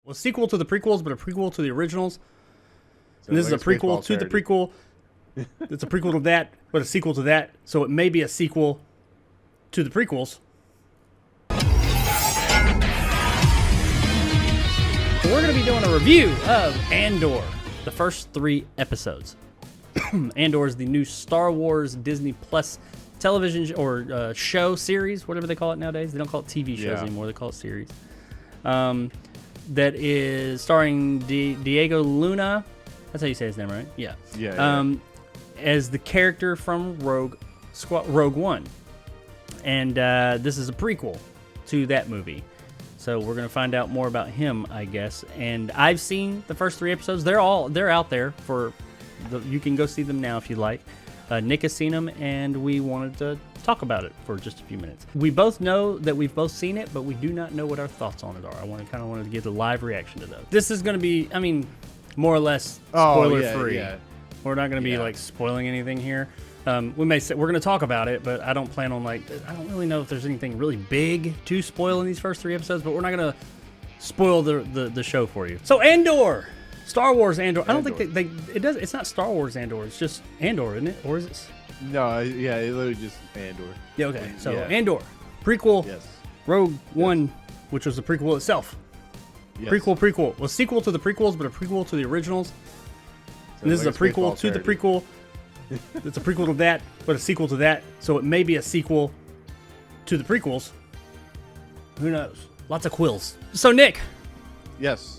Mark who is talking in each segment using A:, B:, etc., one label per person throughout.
A: A sequel to the prequels, but a prequel to the originals.
B: So
A: And this is a
B: like
A: prequel to the
B: parody.
A: prequel. It's a prequel to that, but a sequel to that. So it may be a sequel to the prequels. So we're going to be doing a review of Andor, the first 3 episodes. Andor is the new Star Wars Disney Plus television or show series, whatever they call it nowadays. They don't call it TV shows anymore. They call it series. That is starring Diego Luna. That's how you say his name, right? Yeah.
B: Yeah.
A: As the character from Rogue One. And this is a prequel to that movie. So we're going to find out more about him, I guess. And I've seen the first 3 episodes. They're out there for you can go see them now if you like. Nick has seen them, and we wanted to talk about it for just a few minutes. We both know that we've both seen it, but we do not know what our thoughts on it are. I wanted to get a live reaction to those. This is going to be, more or less spoiler free.
B: Yeah.
A: We're not going to be spoiling anything here. We may say we're going to talk about it, but I don't plan on I don't really know if there's anything really big to spoil in these first 3 episodes. But we're not going to spoil the show for you. So Andor. Star Wars Andor. I don't think it's not Star Wars Andor. It's just Andor, isn't it? Or is it?
B: No, it's literally just Andor.
A: Yeah, okay. So Andor, prequel, Rogue One, which was the prequel itself.
B: Yes.
A: Prequel. Well, sequel to the prequels, but a prequel to the originals.
B: So
A: and this
B: like
A: is a prequel to the prequel. It's a prequel to that, but a sequel to that. So it may be a sequel to the prequels. Who knows? Lots of quills. So Nick.
B: Yes.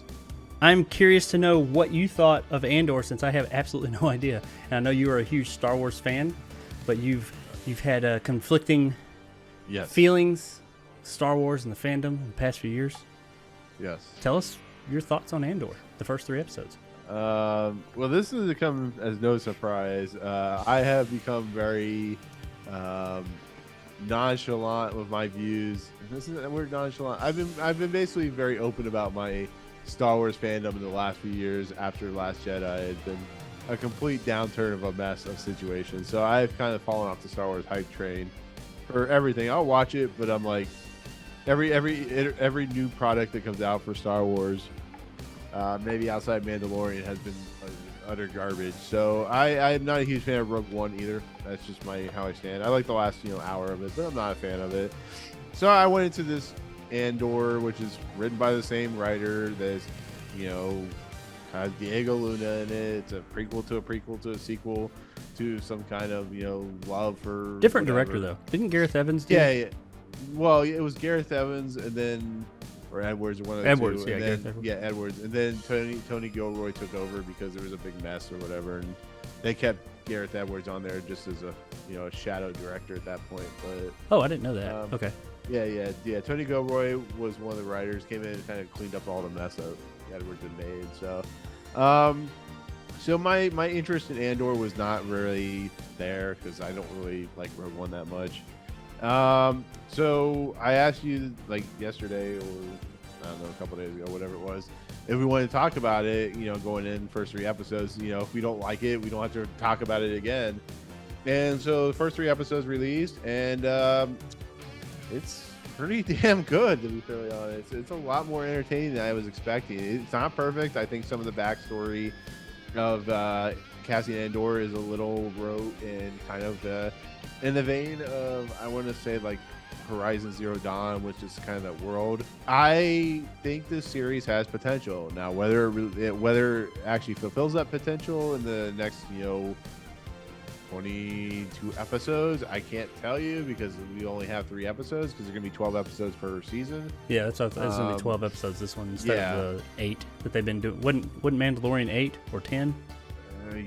A: I'm curious to know what you thought of Andor, since I have absolutely no idea. And I know you are a huge Star Wars fan, but you've had conflicting feelings, Star Wars and the fandom in the past few years.
B: Yes.
A: Tell us your thoughts on Andor, the first 3 episodes.
B: Well, this has come as no surprise. I have become very nonchalant with my views. This is that word, nonchalant. I've been basically very open about my Star Wars fandom in the last few years. After Last Jedi, it's been a complete downturn of a mess of situations. So I've kind of fallen off the Star Wars hype train for everything. I'll watch it, but I'm like, every new product that comes out for Star Wars, maybe outside Mandalorian, has been utter garbage. So I'm not a huge fan of Rogue One either. That's just how I stand. I like the last hour of it, but I'm not a fan of it. So I went into this Andor, which is written by the same writer that's, has Diego Luna in it. It's a prequel to a sequel to some kind of, love for
A: different
B: whatever.
A: director though. Didn't Gareth Evans do
B: it? Yeah. Well, it was Gareth Evans and then or Edwards or one of the
A: Edwards,
B: two.
A: yeah,
B: And then,
A: Edwards.
B: Edwards. And then Tony Gilroy took over because there was a big mess or whatever, and they kept Gareth Edwards on there just as a a shadow director at that point. But
A: I didn't know that. Okay.
B: Yeah. Tony Gilroy was one of the writers, came in and kind of cleaned up all the mess that Edwards had made. So, my interest in Andor was not really there because I don't really like Rogue One that much. So I asked you like yesterday or I don't know, a couple days ago, whatever it was, if we wanted to talk about it, going in first 3 episodes, if we don't like it, we don't have to talk about it again. And so the first 3 episodes released, and it's pretty damn good, to be fairly honest. It's a lot more entertaining than I was expecting. It's not perfect. I think some of the backstory of Cassian Andor is a little rote and kind of in the vein of, I want to say, like Horizon Zero Dawn, which is kind of that world. I think this series has potential. Now, whether it actually fulfills that potential in the next 22 episodes, I can't tell you because we only have 3 episodes because there's gonna be 12 episodes per season.
A: Yeah, that's what it's gonna be 12 episodes this one instead of the 8 that they've been doing. Wasn't Mandalorian 8 or 10?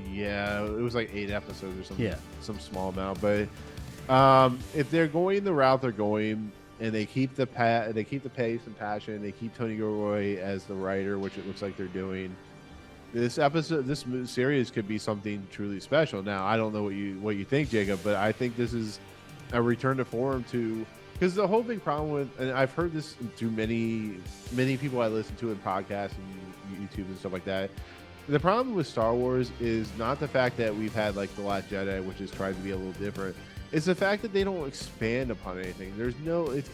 B: Yeah, it was like 8 episodes or something.
A: Yeah,
B: some small amount. But if they're going the route they're going, and they keep the pace and passion, they keep Tony Gilroy as the writer, which it looks like they're doing, this series could be something truly special. Now, I don't know what you think, Jacob, but I think this is a return to form because the whole big problem with, and I've heard this through many people I listen to in podcasts and YouTube and stuff like that. The problem with Star Wars is not the fact that we've had like The Last Jedi, which is trying to be a little different. It's the fact that they don't expand upon anything.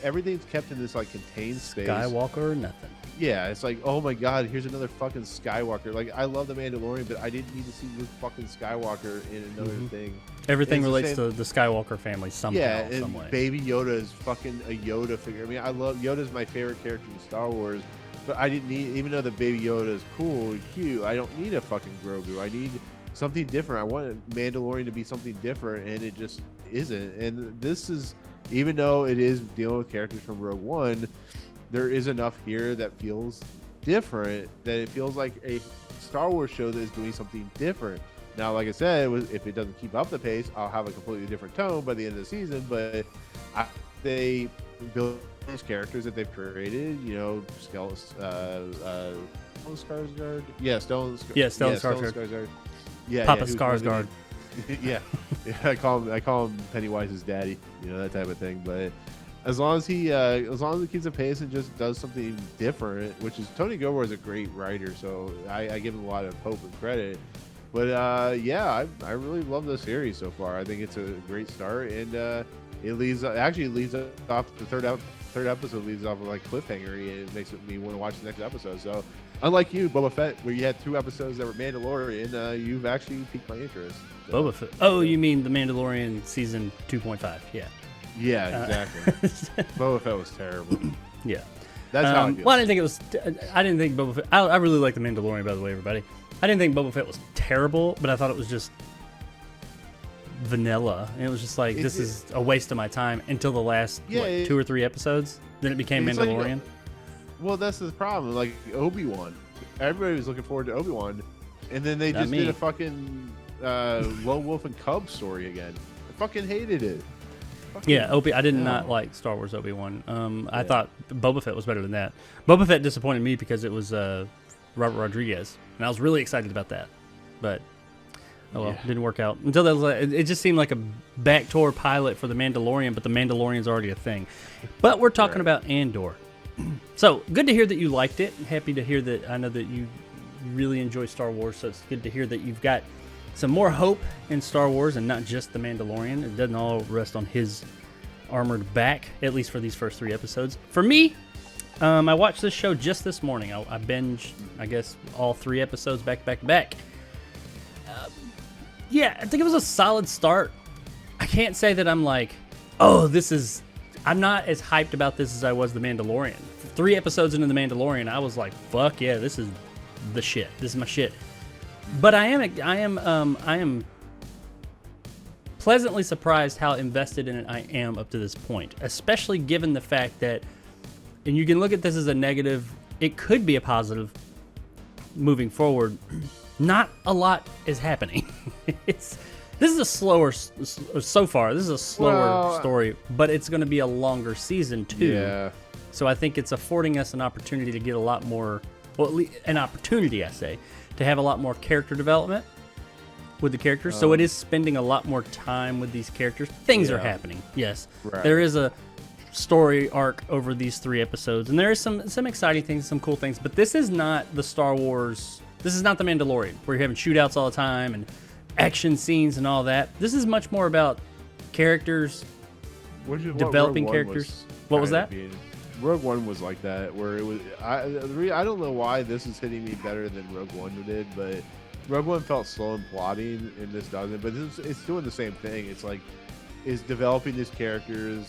B: Everything's kept in this like contained space.
A: Skywalker or nothing.
B: Yeah, it's like, oh my god, here's another fucking Skywalker. Like, I love the Mandalorian, but I didn't need to see Luke fucking Skywalker in another thing.
A: Everything relates to the Skywalker family somehow,
B: yeah, and
A: some way.
B: Baby Yoda is fucking a Yoda figure. I mean, I love Yoda's my favorite character in Star Wars, but I didn't need, even though the Baby Yoda is cool and cute, I don't need a fucking Grogu. I need something different. I want Mandalorian to be something different, and it just isn't. And this is, even though it is dealing with characters from Rogue One, there is enough here that feels different, that it feels like a Star Wars show that is doing something different. Now, like I said, if it doesn't keep up the pace, I'll have a completely different tone by the end of the season. But they build those characters that they've created, you know, Stellan Skarsgård. Yeah, Stellan Skarsgård. Yeah,
A: Papa Skarsgård.
B: Yeah, I call him Pennywise's daddy, you know, that type of thing. But as long as he keeps the pace and just does something different, which is, Tony Gilroy is a great writer, so I give him a lot of hope and credit. But yeah, I really love the series so far. I think it's a great start, and it leads off the third episode leads off of like cliffhanger, and it makes me want to watch the next episode. So unlike you, Boba Fett, where you had 2 episodes that were Mandalorian, you've actually piqued my interest. So.
A: Boba Fett. Oh, you mean the Mandalorian season 2.5? Yeah.
B: Yeah, exactly. Boba Fett was terrible.
A: Yeah.
B: That's how I feel.
A: Well, I didn't think Boba Fett. I really like the Mandalorian, by the way, everybody. I didn't think Boba Fett was terrible, but I thought it was just vanilla. And it was just like, this is a waste of my time until the last 2 or 3 episodes. Then it became Mandalorian.
B: Like, well, that's the problem. Like Obi-Wan, everybody was looking forward to Obi-Wan, and then they just did a fucking Lone Wolf and Cub story again. I fucking hated it.
A: I did not like Star Wars Obi-Wan. I thought Boba Fett was better than that. Boba Fett disappointed me because it was Robert Rodriguez, and I was really excited about that. But it didn't work out. Until that was it just seemed like a backdoor pilot for the Mandalorian, but the Mandalorian's already a thing. But we're talking about Andor. So good to hear that you liked it. Happy to hear that. I know that you really enjoy Star Wars, so it's good to hear that you've got some more hope in Star Wars and not just the Mandalorian. It doesn't all rest on his armored back, at least for these first 3 episodes. For me, I watched this show just this morning. I binged, I guess, all 3 episodes back. Yeah, I think it was a solid start. I can't say that I'm like, I'm not as hyped about this as I was the Mandalorian. 3 episodes into the Mandalorian, I was like, fuck yeah, this is the shit. This is my shit. But I am pleasantly surprised how invested in it I am up to this point, especially given the fact that, and you can look at this as a negative, it could be a positive moving forward. Not a lot is happening. This is a slower, so far, this is a slower story, but it's going to be a longer season too.
B: Yeah.
A: So I think it's affording us an opportunity to get a lot more, well, at least an opportunity, I say, to have a lot more character development with the characters. So it is spending a lot more time with these characters. Things are happening. Yes. Right. There is a story arc over these 3 episodes, and there is some exciting things, some cool things, but this is not the Star Wars, this is not the Mandalorian, where you're having shootouts all the time and action scenes and all that. This is much more about characters, developing characters. What was that?
B: Rogue One was like that, where it was. I don't know why this is hitting me better than Rogue One did, but Rogue One felt slow and plotting, and this doesn't. But it's doing the same thing. It's like, is developing these characters,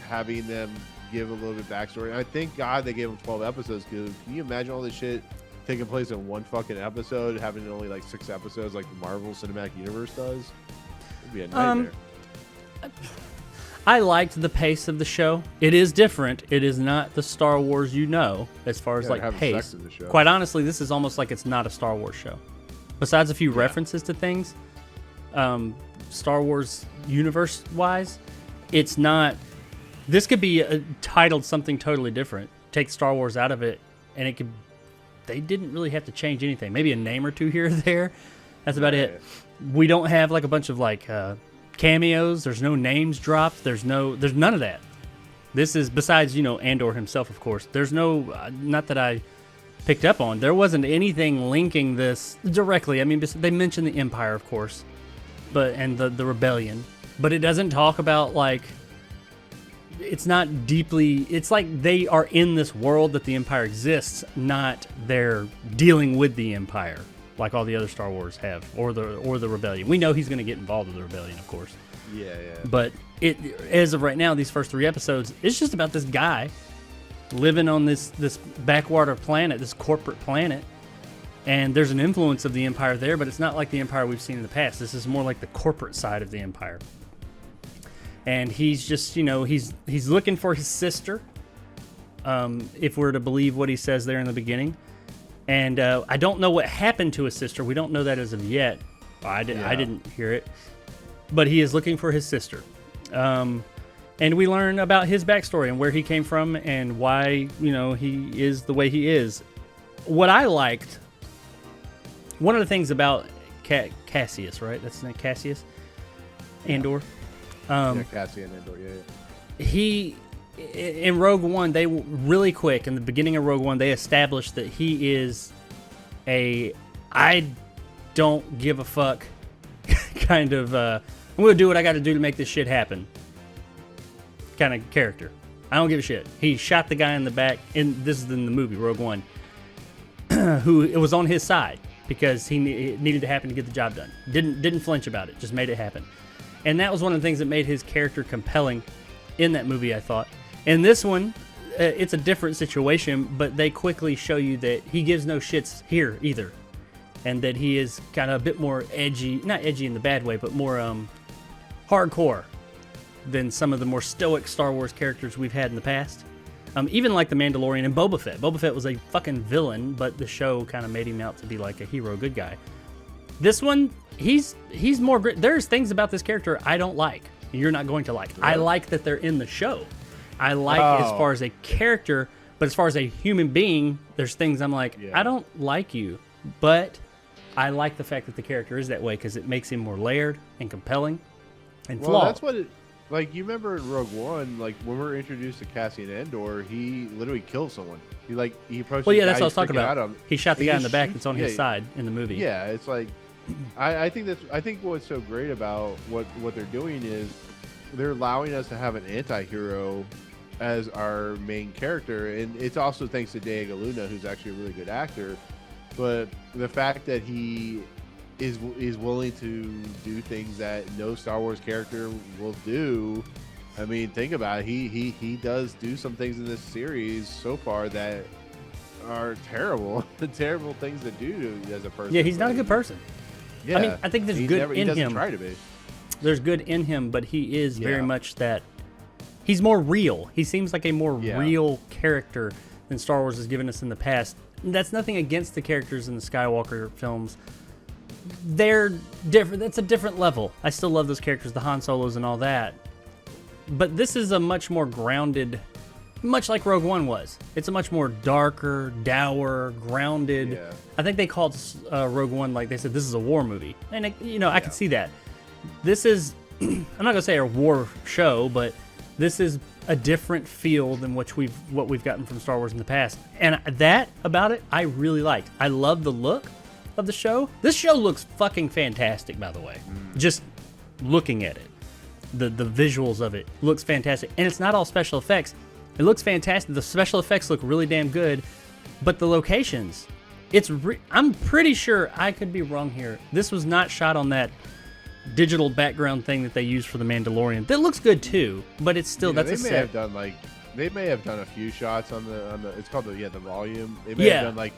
B: having them give a little bit backstory. And I thank God they gave them 12 episodes, because can you imagine all this shit taking place in one fucking episode, having only like 6 episodes like the Marvel Cinematic Universe does? It'd be a nightmare.
A: I liked the pace of the show. It is different. It is not the Star Wars as far as like pace. Quite honestly, this is almost like it's not a Star Wars show. Besides a few references to things, Star Wars universe-wise, it's not. This could be titled something totally different. Take Star Wars out of it, and it could. They didn't really have to change anything. Maybe a name or 2 here or there. That's about it. We don't have like a bunch of like cameos. There's no names dropped. There's none of that. This is, besides, Andor himself, of course. There's no, not that I picked up on. There wasn't anything linking this directly. I mean, they mentioned the Empire, of course, and the rebellion, but it doesn't talk about like it's not deeply. It's like they are in this world that the Empire exists, not they're dealing with the Empire like all the other Star Wars have, or the Rebellion. We know he's going to get involved with the Rebellion, of course.
B: Yeah.
A: But it, as of right now, these first 3 episodes, it's just about this guy living on this backwater planet, this corporate planet, and there's an influence of the Empire there, but it's not like the Empire we've seen in the past. This is more like the corporate side of the Empire. And he's just, he's looking for his sister, if we're to believe what he says there in the beginning. And I don't know what happened to his sister. We don't know that as of yet. I didn't hear it. But he is looking for his sister. And we learn about his backstory and where he came from and why, he is the way he is. What I liked, one of the things about Cassius, right? That's his name, Cassius? Andor?
B: Cassian Andor, yeah.
A: He, in Rogue One, they really quick, in the beginning of Rogue One, they established that he is I don't give a fuck kind of, I'm going to do what I got to do to make this shit happen kind of character. I don't give a shit. He shot the guy in the back, this is in the movie, Rogue One, who it was on his side because it needed to happen to get the job done. Didn't flinch about it, just made it happen. And that was one of the things that made his character compelling in that movie, I thought. In this one, it's a different situation, but they quickly show you that he gives no shits here either. And that he is kind of a bit more edgy, not edgy in the bad way, but more hardcore than some of the more stoic Star Wars characters we've had in the past. Even like the Mandalorian and Boba Fett. Boba Fett was a fucking villain, but the show kind of made him out to be like a hero, good guy. This one, he's more great. There's things about this character I don't like. You're not going to like. Really? I like that they're in the show. I like as far as a character, but as far as a human being, there's things I'm like, I don't like you, but I like the fact that the character is that way because it makes him more layered and compelling and flawed.
B: Well, that's what it, like, you remember in Rogue One, like, when we were introduced to Cassian Andor, he literally killed someone. He approached
A: the guy, that's what I was talking about. He shot the guy in the back that's on his side in the movie.
B: Yeah, it's like, I think what's so great about what they're doing is they're allowing us to have an anti-hero as our main character, and it's also thanks to Diego Luna, who's actually a really good actor. But the fact that he is willing to do things that no Star Wars character will do, I mean, think about it. He does do some things in this series so far that are terrible, terrible things to do as a person.
A: Yeah, he's not a good person.
B: Yeah,
A: I mean, I think there's good in him.
B: Try to be.
A: There's good in him, but he is very much that. He's more real. He seems like a more real character than Star Wars has given us in the past. That's nothing against the characters in the Skywalker films. They're different. That's a different level. I still love those characters, the Han Solos and all that. But this is a much more grounded, much like Rogue One was. It's a much more darker, dour, grounded. Yeah. I think they called Rogue One, like they said, this is a war movie. And, I can see that. This is, I'm not going to say a war show, but this is a different feel than what we've gotten from Star Wars in the past. And that about it, I really liked. I love the look of the show. This show looks fucking fantastic, by the way. Just looking at it. The visuals of it looks fantastic. And it's not all special effects. It looks fantastic. The special effects look really damn good. But the locations, I'm pretty sure, I could be wrong here, this was not shot on that digital background thing that they use for the Mandalorian. That looks good too, but it's still that's a set.
B: They may have done a few shots on the it's called the volume. They may have done like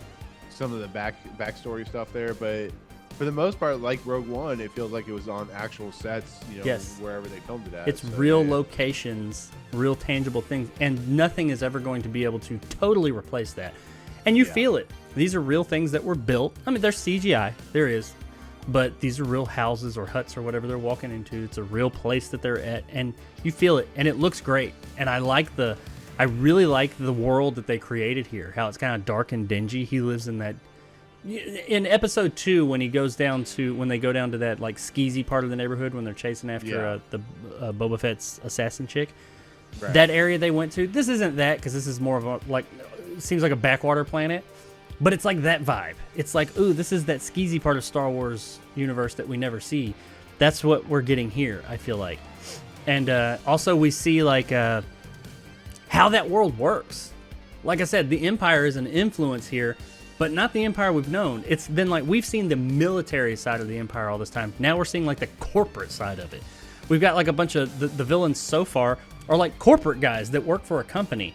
B: some of the backstory stuff there, but for the most part, like Rogue One, it feels like it was on actual sets, wherever they filmed it at.
A: It's real locations, real tangible things, and nothing is ever going to be able to totally replace that. And you feel it. These are real things that were built. I mean, there's CGI. There is. But these are real houses or huts or whatever they're walking into. It's a real place that they're at, and you feel it, and it looks great. And I really like the world that they created here. How it's kind of dark and dingy. He lives in that. In episode 2, when they go down to that like skeezy part of the neighborhood when they're chasing after the Boba Fett's assassin chick, that area they went to. This isn't that because this is more of a seems like a backwater planet. But it's like that vibe. It's like, ooh, this is that skeezy part of Star Wars universe that we never see. That's what we're getting here, I feel like. And also we see like how that world works. Like I said, the Empire is an influence here, but not the Empire we've known. It's been like we've seen the military side of the Empire all this time. Now we're seeing like the corporate side of it. We've got like a bunch of the villains so far are like corporate guys that work for a company.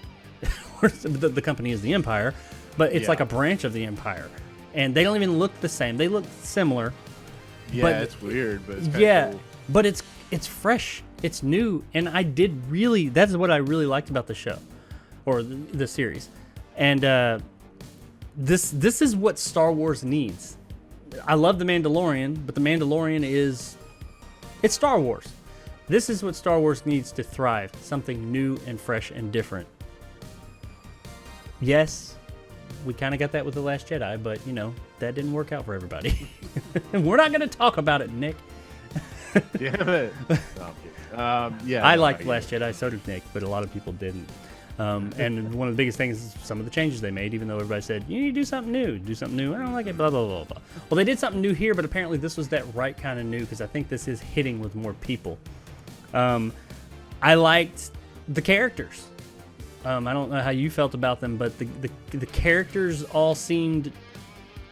A: The company is the Empire, but it's like a branch of the Empire. And they don't even look the same. They look similar.
B: Yeah,
A: but,
B: it's weird, but it's kind of cool.
A: But it's fresh. It's new. And that's what I really liked about the show. Or the series. And this is what Star Wars needs. I love The Mandalorian, but The Mandalorian it's Star Wars. This is what Star Wars needs to thrive. Something new and fresh and different. Yes, we kind of got that with The Last Jedi, but, that didn't work out for everybody. We're not going to talk about it, Nick.
B: Damn it. No,
A: I liked The Last Jedi, so did Nick, but a lot of people didn't. And one of the biggest things is some of the changes they made, even though everybody said, you need to do something new. I don't like it, blah, blah, blah, blah. Well, they did something new here, but apparently this was that right kind of new, because I think this is hitting with more people. I liked the characters. I don't know how you felt about them, but the characters all seemed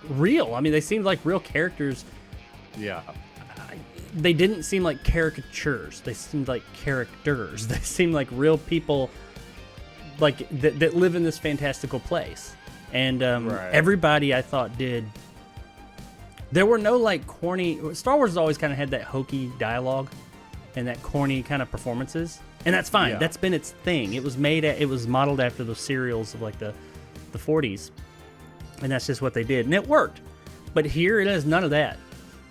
A: real. I mean, they seemed like real characters.
B: Yeah.
A: They didn't seem like caricatures. They seemed like characters. They seemed like real people like that live in this fantastical place. And everybody I thought did. There were no like corny. Star Wars has always kind of had that hokey dialogue and that corny kind of performances. And that's fine. Yeah. That's been its thing. It was modeled after the serials of like the 40s. And that's just what they did. And it worked. But here it has none of that.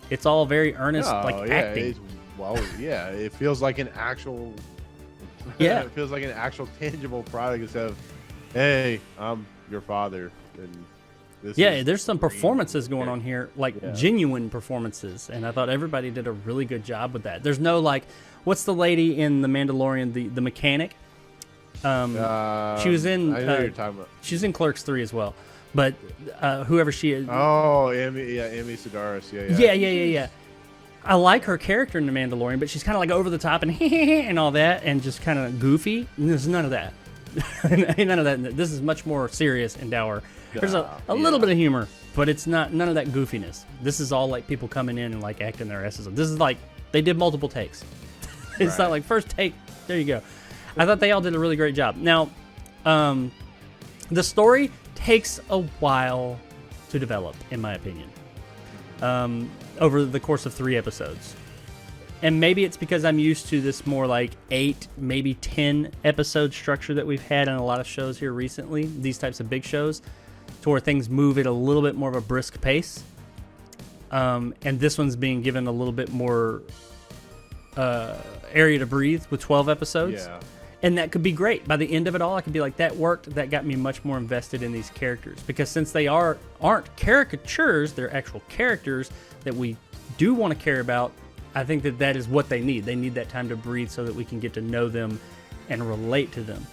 A: It's all very earnest, acting.
B: It feels like an actual it feels like an actual tangible product instead of, hey, I'm your father. And
A: there's some performances going on here, genuine performances. And I thought everybody did a really good job with that. There's no what's the lady in The Mandalorian, the mechanic? She was in.
B: I know what you're talking about.
A: She's in Clerks 3 as well, but whoever she is.
B: Oh, Amy Sedaris.
A: Yeah. I like her character in The Mandalorian, but she's kind of like over the top and and all that, and just kind of goofy. And there's none of that. None of that. This is much more serious and dour. There's a little bit of humor, but it's none of that goofiness. This is all like people coming in and like acting their asses off. This is like they did multiple takes. It's not like first take. There you go. I thought they all did a really great job. Now, the story takes a while to develop, in my opinion, over the course of 3 episodes. And maybe it's because I'm used to this more like 8, maybe 10 episode structure that we've had in a lot of shows here recently, these types of big shows, to where things move at a little bit more of a brisk pace. And this one's being given a little bit more area to breathe with 12 episodes. Yeah. And that could be great. By the end of it all, I could be like, that worked. That got me much more invested in these characters. Because since they aren't caricatures, they're actual characters that we do want to care about, I think that is what they need. They need that time to breathe so that we can get to know them and relate to them.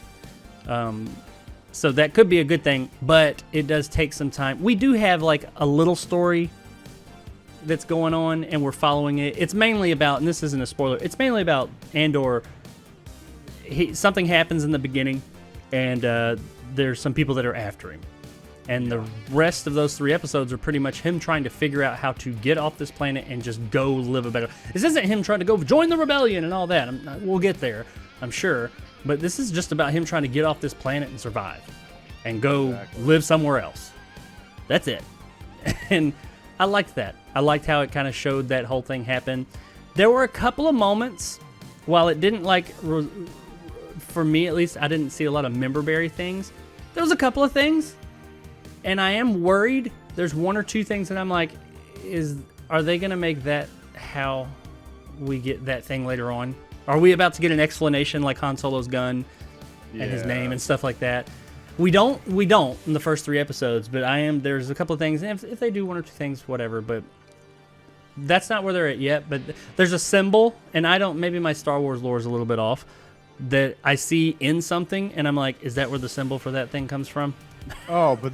A: So that could be a good thing, but it does take some time. We do have like a little story that's going on, and we're following it. It's mainly about, and this isn't a spoiler, it's mainly about Andor. Something happens in the beginning, and there's some people that are after him. And the rest of those 3 episodes are pretty much him trying to figure out how to get off this planet and just go live a better... This isn't him trying to go join the rebellion and all that. We'll get there, I'm sure. But this is just about him trying to get off this planet and survive. And go live somewhere else. That's it. And I liked that. I liked how it kind of showed that whole thing happen. There were a couple of moments, while it didn't for me at least, I didn't see a lot of member-berry things. There was a couple of things. And I am worried. There's 1 or 2 things that I'm like, are they going to make that how we get that thing later on? Are we about to get an explanation like Han Solo's gun and his name and stuff like that? We don't in the first 3 episodes, but there's a couple of things. And if they do 1 or 2 things, whatever, but that's not where they're at yet. But there's a symbol, and maybe my Star Wars lore is a little bit off, that I see in something, and I'm like, is that where the symbol for that thing comes from?
B: Oh, but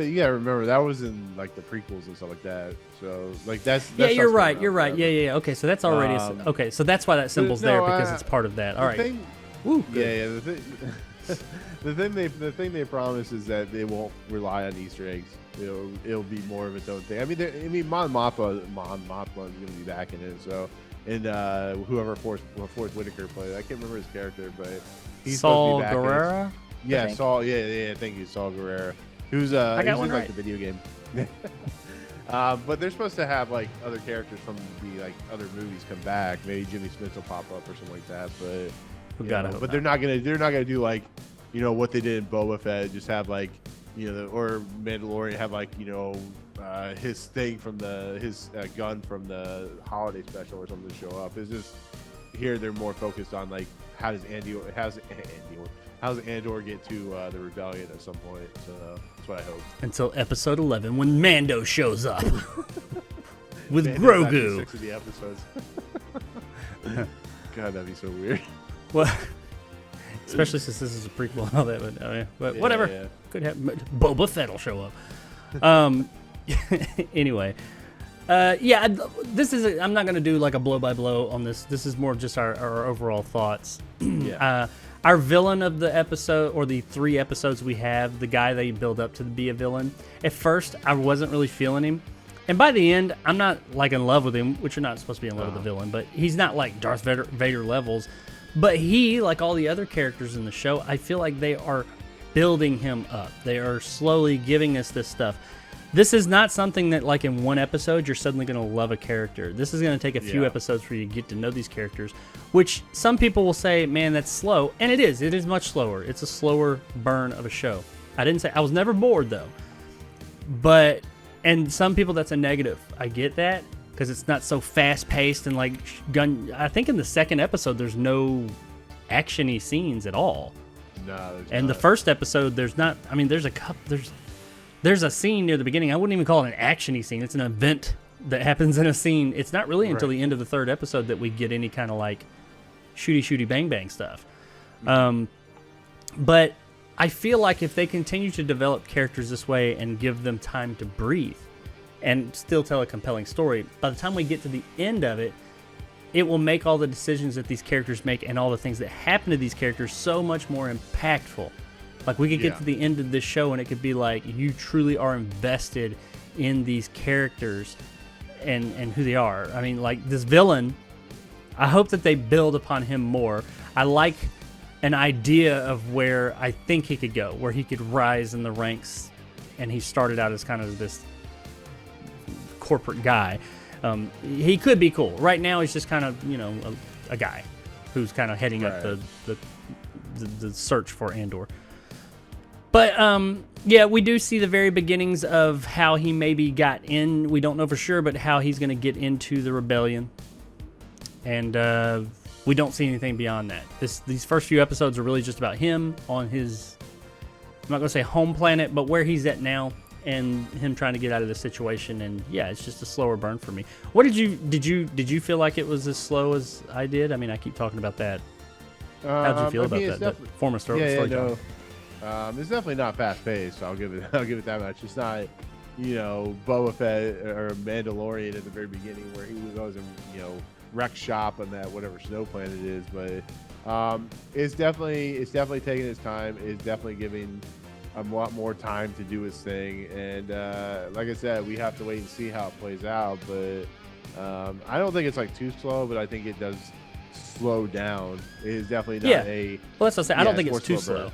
B: yeah, remember that was in like the prequels and stuff like that. So like that's
A: you're right. Yeah. Okay, so that's already okay. So that's why that symbol's there because it's part of that. All right.
B: The the thing they promise is that they won't rely on Easter eggs. It'll be more of its own thing. I mean, Mon Mothma is going to be back in it. So, and whoever Forrest Whitaker played, I can't remember his character, but he's
A: Saul
B: supposed to be back
A: Guerrero.
B: Yeah, Saul. Yeah. Thank you, Saul Guerrero. Who's
A: I got one
B: in, like
A: right.
B: the video game. But they're supposed to have like other characters from the like other movies come back. Maybe Jimmy Smith will pop up or something like that. But they're not gonna do like what they did in Boba Fett. Just have like or Mandalorian have like his thing from his gun from the holiday special or something to show up. It's just here they're more focused on like how does Andor get to the rebellion at some point. So that's what I hope.
A: Until episode 11 when Mando shows up with
B: Man,
A: Grogu.
B: 6 of the episodes. God, that'd be so weird.
A: Well, especially since this is a prequel and all that. But whatever.
B: Yeah.
A: Could have Boba Fett will show up. Anyway. This is. I'm not going to do like a blow by blow on this. This is more of just our overall thoughts.
B: Yeah.
A: Our villain of the episode, or the 3 episodes we have, the guy they build up to be a villain. At first, I wasn't really feeling him, and by the end, I'm not like in love with him, which you're not supposed to be in love with the villain. But he's not like Darth Vader levels. But he, like all the other characters in the show, I feel like they are building him up. They are slowly giving us this stuff. This is not something that, like, in one episode, you're suddenly going to love a character. This is going to take a few episodes for you to get to know these characters, which some people will say, man, that's slow. And it is. It is much slower. It's a slower burn of a show. I was never bored, though. And some people, that's a negative. I get that, because it's not so fast-paced and, like, I think in the second episode, there's no action-y scenes at all.
B: No,
A: and the first episode, there's not. I mean, there's a scene near the beginning. I wouldn't even call it an action-y scene. It's an event that happens in a scene. It's not really until the end of the third episode that we get any kind of like shooty bang bang stuff. But I feel like if they continue to develop characters this way and give them time to breathe and still tell a compelling story, by the time we get to the end of it, it will make all the decisions that these characters make and all the things that happen to these characters so much more impactful. Like, we could get to the end of this show and it could be like you truly are invested in these characters and who they are. I mean, like, this villain, I hope that they build upon him more. I like an idea of where I think he could go, where he could rise in the ranks, and he started out as kind of this corporate guy. He could be cool. Right now, he's just kind of, a guy who's kind of heading up the search for Andor. But, we do see the very beginnings of how he maybe got in. We don't know for sure, but how he's going to get into the rebellion. And we don't see anything beyond that. These first few episodes are really just about him on his, I'm not going to say home planet, but where he's at now, and him trying to get out of the situation. And, it's just a slower burn for me. What did you feel like it was as slow as I did? I mean, I keep talking about that. How did you feel about that form of storytelling?
B: It's definitely not fast paced. So I'll give it that much. It's not, Boba Fett or Mandalorian at the very beginning where he goes and wreck shop on that whatever snow planet it is. But it's definitely taking its time. It's definitely giving a lot more time to do its thing. And like I said, we have to wait and see how it plays out. But I don't think it's like too slow, but I think it does slow down. It is definitely not a.
A: Well, that's what I say. I don't think it's too slow.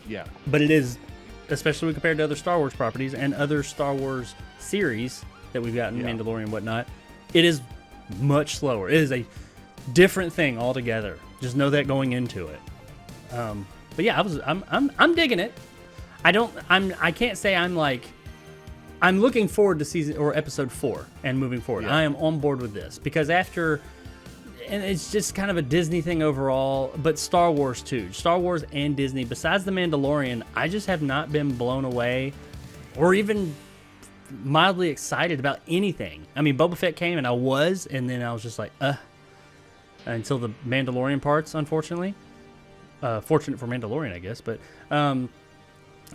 B: Yeah.
A: But it is, especially when compared to other Star Wars properties and other Star Wars series that we've gotten, Mandalorian and whatnot, it is much slower. It is a different thing altogether. Just know that going into it. But yeah, I'm digging it. I can't say I'm looking forward to season or episode 4 and moving forward. I am on board with this because and it's just kind of a Disney thing overall, but Star Wars too. Star Wars and Disney, besides The Mandalorian, I just have not been blown away or even mildly excited about anything. I mean, Boba Fett came and I was, and then I was just like, until the Mandalorian parts, unfortunately. Fortunate for Mandalorian, I guess, but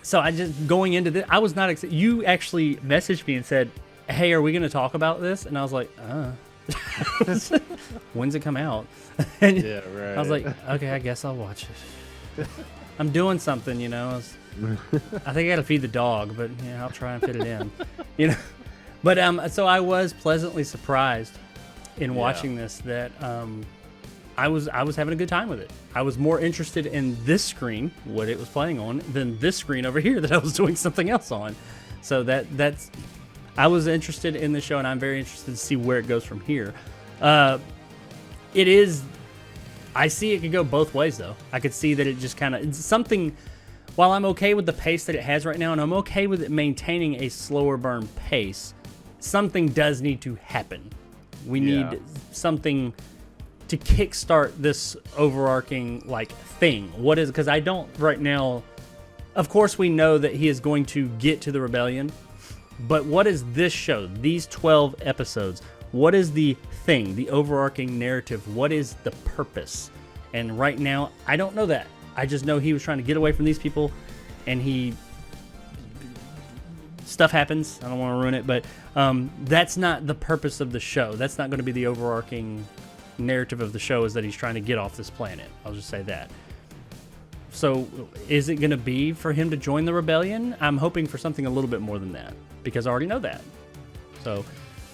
A: so I just, going into this, I was not excited. You actually messaged me and said, hey, are we going to talk about this? And I was like, When's it come out? And
B: right.
A: I was like, okay, I guess I'll watch it. I'm doing something, you know. I think I got to feed the dog, but yeah, I'll try and fit it in, you know. But so I was pleasantly surprised in watching this that I was having a good time with it. I was more interested in this screen, what it was playing on, than this screen over here that I was doing something else on. So that's I was interested in the show, and I'm very interested to see where it goes from here. It is. I see it could go both ways, though. I could see that it just kind of it's something. While I'm okay with the pace that it has right now, and I'm okay with it maintaining a slower burn pace, something does need to happen. We need something to kickstart this overarching thing. What is, because I don't right now. Of course, we know that he is going to get to the rebellion, but what is this show? These 12 episodes. What is the thing? The overarching narrative? What is the purpose? And right now, I don't know that. I just know he was trying to get away from these people, and stuff happens. I don't want to ruin it, but that's not the purpose of the show. That's not going to be the overarching narrative of the show, is that he's trying to get off this planet. I'll just say that. So is it going to be for him to join the rebellion? I'm hoping for something a little bit more than that, because I already know that. So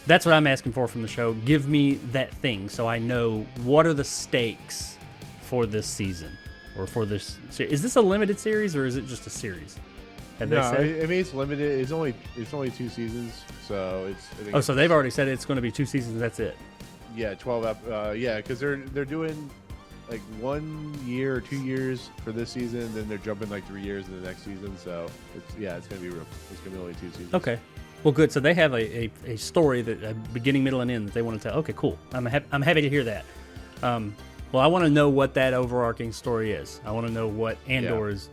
A: that's what I'm asking for from the show. Give me that thing so I know what are the stakes for this season. Or for this, is this a limited series or is it just a series? Have
B: no,
A: they said?
B: I mean it's limited. It's only 2 seasons, so it's.
A: So they've already said it's going to be 2 seasons. That's it.
B: Yeah, 12. Yeah, because they're doing 1 year or 2 years for this season, then they're jumping 3 years in the next season. So it's gonna be real. It's gonna be only 2 seasons.
A: Okay, well, good. So they have a story that a beginning, middle, and end that they want to tell. Okay, cool. I'm happy to hear that. Well, I want to know what that overarching story is. I want to know what Andor is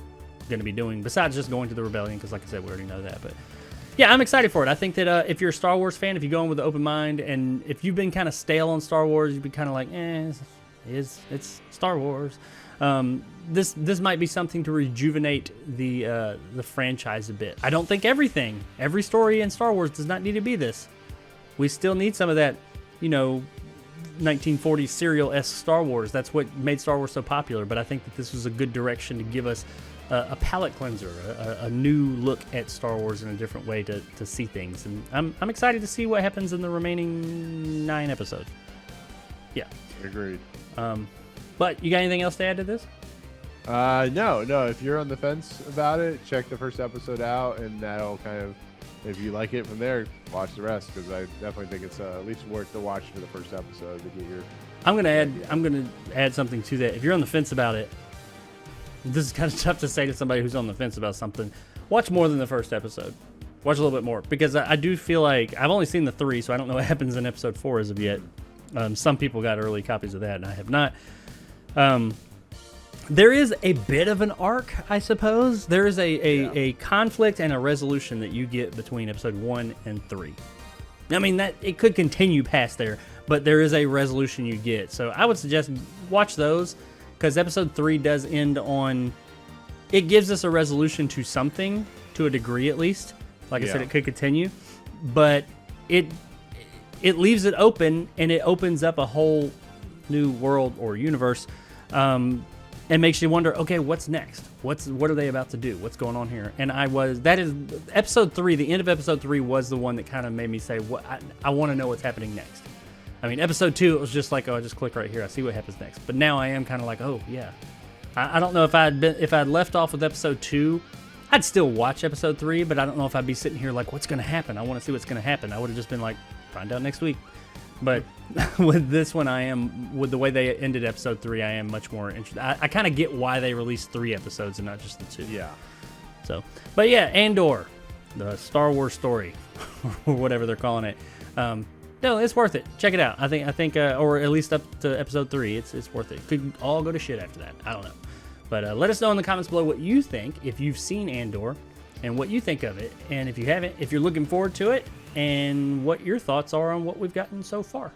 A: going to be doing, besides just going to the rebellion, because like I said, we already know that. But yeah, I'm excited for it. I think that if you're a Star Wars fan, if you go in with an open mind, and if you've been kind of stale on Star Wars, you've been kind of like, it's Star Wars. This might be something to rejuvenate the franchise a bit. I don't think every story in Star Wars does not need to be this. We still need some of that, 1940s serial-esque Star Wars. That's what made Star Wars so popular. But I think that this was a good direction to give us a palate cleanser, a new look at Star Wars in a different way to see things. And I'm excited to see what happens in the remaining 9 episodes. Yeah.
B: Agreed.
A: But you got anything else to add to this?
B: No. If you're on the fence about it, check the first episode out, and that'll kind of, if you like it from there, watch the rest, because I definitely think it's at least worth the watch for the first episode to get your.
A: I'm gonna add something to that. If you're on the fence about it, this is kind of tough to say to somebody who's on the fence about something. Watch more than the first episode. Watch a little bit more, because I do feel like I've only seen the 3, so I don't know what happens in episode 4 as of yet. Some people got early copies of that, and I have not. There is a bit of an arc, I suppose. There is a conflict and a resolution that you get between episode 1 and 3. I mean, that it could continue past there, but there is a resolution you get. So I would suggest watch those, because episode 3 does end on. It gives us a resolution to something, to a degree at least. Like I said, it could continue, but it leaves it open, and it opens up a whole new world or universe. And makes you wonder, okay, what's next? What are they about to do? What's going on here? And that is episode 3. The end of episode 3 was the one that kind of made me say, I want to know what's happening next. I mean, episode 2, it was just like, oh, I just click right here, I see what happens next. But now I am kind of like, oh yeah. I don't know if I'd left off with episode 2, I'd still watch episode 3, but I don't know if I'd be sitting here like, what's going to happen? I want to see what's going to happen. I would have just been like, find out next week. But with this one, with the way they ended episode 3, I am much more interested. I kind of get why they released 3 episodes and not just the 2.
B: Yeah.
A: So, but yeah, Andor, the Star Wars story, or whatever they're calling it. No, it's worth it. Check it out. I think, or at least up to episode 3, it's worth it. Could all go to shit after that. I don't know. But let us know in the comments below what you think, if you've seen Andor, and what you think of it. And if you haven't, if you're looking forward to it, and what your thoughts are on what we've gotten so far.